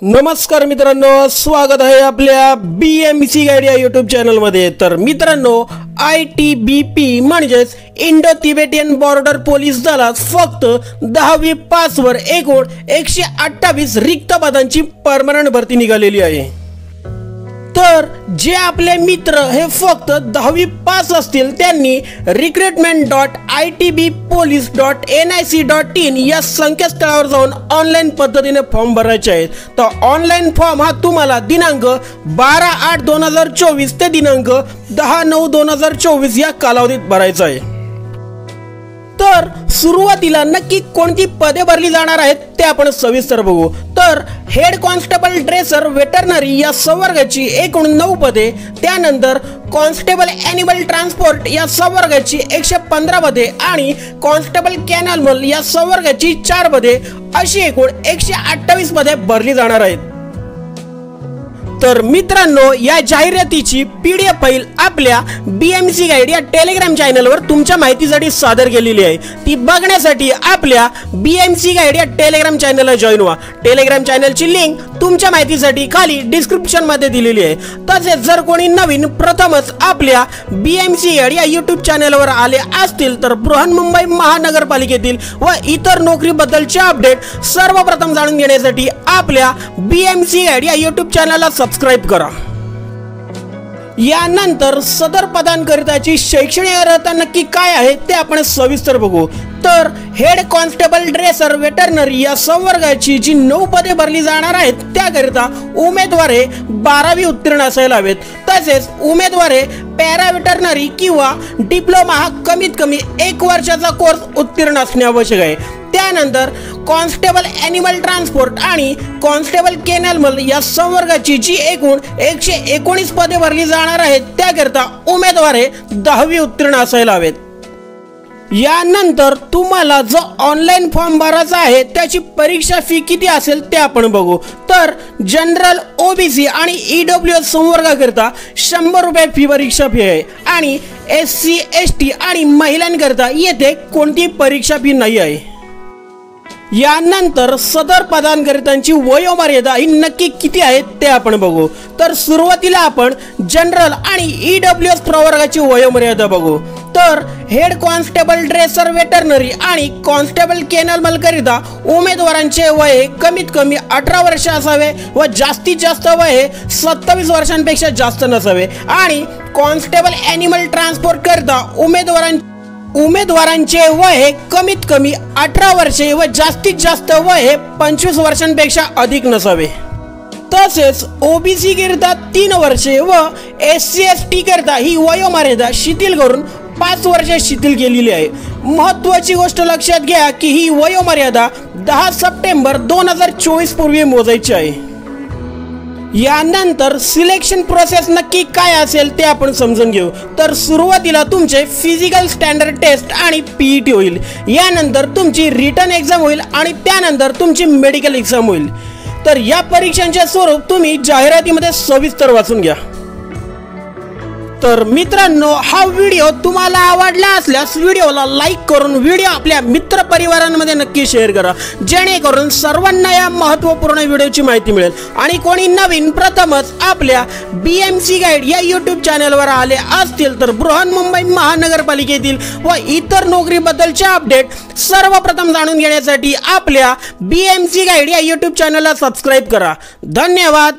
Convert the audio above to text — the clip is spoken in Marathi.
नमस्कार मित्रांनो, स्वागत आहे आपल्या BMC गाईड या यूट्यूब चॅनलमध्ये। तर मित्रांनो, ITBP म्हणजेच इंडो तिबेटियन बॉर्डर पोलीस दलात फक्त 10वी पासवर एकूण 128 रिक्त पदांची परमनंट भरती निघालेली आहे। तर जे आपले मित्र हे फक्त 10वी पास असतील त्यांनी recruitment.itbpolice.nic.in या संकेतस्थळावर जाऊन ऑनलाइन पद्धतीने फॉर्म भरायचे आहेत। तर ऑनलाइन फॉर्म हा तुम्हाला दिनांक 12/8/2024 ते दिनांक 10/9/2024 या कालावधीत भरायचा आहे। तर सुरुवातीला नक्की कोणती पदे भरली जाणार आहेत ते आपण सविस्तर बघू। तर हेड कॉन्स्टेबल ड्रेसर वेटरनरी या संवर्गाची एकूण 9 पदे, त्यानंतर कॉन्स्टेबल ॲनिमल ट्रान्सपोर्ट या संवर्गाची 115 पदे आणि कॉन्स्टेबल कॅनलमल या संवर्गाची 4 पदे अशी एकूण 128 पदे भरली जाणार आहेत। तर मित्रांनो, या जाहिरातीची PDF फाईल आपल्या BMC गाईड या टेलिग्राम चॅनलवर तुमच्या माहितीसाठी सादर केलेली आहे। ती बघण्यासाठी आपल्या BMC गाईड या टेलिग्राम चॅनलला जॉइन व्हा। टेलिग्राम चॅनलची लिंक तुमच्या माहितीसाठी खाली डिस्क्रिप्शन मध्ये दिलेली आहे। तसेच जर कोणी नवीन प्रथमच आपल्या BMC गाईड या यूट्यूब चॅनलवर आले असतील तर बृहन्मुंबई महानगरपालिकेतील व इतर नोकरीबद्दलचे अपडेट सर्वप्रथम जाणून घेण्यासाठी आपल्या BMC गाईड या यूट्यूब चॅनलला सबस्क्राइब करा। यानंतर सदर पदांकरिताची शैक्षणिक अर्हता नक्की काय आहे ते आपण सविस्तर बघू। तर हेड कॉन्स्टेबल ड्रेसर वेटरनरी या संवर्गाची जी 9 पदे भरली जाणार आहेत त्याकरिता उमेदवार हे 12वी उत्तीर्ण असायला हवेत। तसेच उमेदवार हे पॅरा वेटरनरी किंवा डिप्लोमा हा कमीत कमी 1 वर्षाचा कोर्स उत्तीर्ण असणे आवश्यक आहे। त्यानंतर कॉन्स्टेबल ॲनिमल ट्रान्सपोर्ट आणि कॉन्स्टेबल कॅनलमल या संवर्गाची जी एकूण 119 पदे भरली जाणार आहेत त्याकरिता उमेदवार हे 10वी उत्तीर्ण असायला हवेत। यानंतर तुम्हाला जो ऑनलाइन फॉर्म भरायचा आहे त्याची परीक्षा फी किती असेल ते आपण बघू। तर जनरल, OBC आणि EWS संवर्गाकरिता 100 रुपये फी परीक्षा फी आहे आणि SC, ST आणि महिलांकरिता येथे कोणती परीक्षा फी नाही आहे। यानंतर सदर पदांकरितांची वयोमर्यादा ही नक्की किती आहे ते आपण बघू। तर सुरुवातीला आपण जनरल आणि EWS प्रवर्गाची वयोमर्यादा बघू। तर हेड कॉन्स्टेबल ड्रेसर वेटरनरी आणि कॉन्स्टेबल कॅनलमल करिता उमेदवारांचे वय कमीत कमी 18 वर्ष असावे व जास्तीत जास्त वय 27 वर्षांपेक्षा जास्त नसावे आणि कॉन्स्टेबल ॲनिमल ट्रान्सपोर्ट करिता उमेदवारांचे वय कमीत कमी 18 वर्षे व जास्तीत जास्त वय 25 वर्षांपेक्षा अधिक नसावे। तसेच OBC करिता 3 वर्षे व SC, ST करिता ही वयोमर्यादा शिथिल करून 5 वर्षे शिथिल केलेली आहे। महत्त्वाची गोष्ट लक्षात घ्या की ही वयोमर्यादा 10 सप्टेंबर 2024 पूर्वी मोजायची आहे। यानंतर सिलेक्शन प्रोसेस नक्की काय असेल ते आपण समजून घेऊ। तर सुरुवातीला तुमचे फिजिकल स्टँडर्ड टेस्ट आणि PET होईल। यानंतर तुमची रिटन एक्झाम होईल आणि त्यानंतर तुमची मेडिकल एक्झाम होईल। तर या परीक्षांचे स्वरूप तुम्ही जाहिरातीमध्ये सविस्तर वाचून घ्या। तर मित्रांनो, हा व्हिडिओ तुम्हाला आवडला असल्यास व्हिडिओला लाईक करून व्हिडिओ आपल्या मित्र परिवारांमध्ये नक्की शेअर करा, जेणेकरून सर्वांना या महत्त्वपूर्ण व्हिडिओची माहिती मिळेल। आणि कोणी नवीन प्रथमच आपल्या BMC गाईड या यूट्यूब चॅनलवर आले असतील तर बृहन्मुंबई महानगरपालिकेतील व इतर नोकरीबद्दलचे अपडेट सर्वप्रथम जाणून घेण्यासाठी आपल्या BMC गाईड या यूट्यूब चॅनलला सबस्क्राइब करा। धन्यवाद।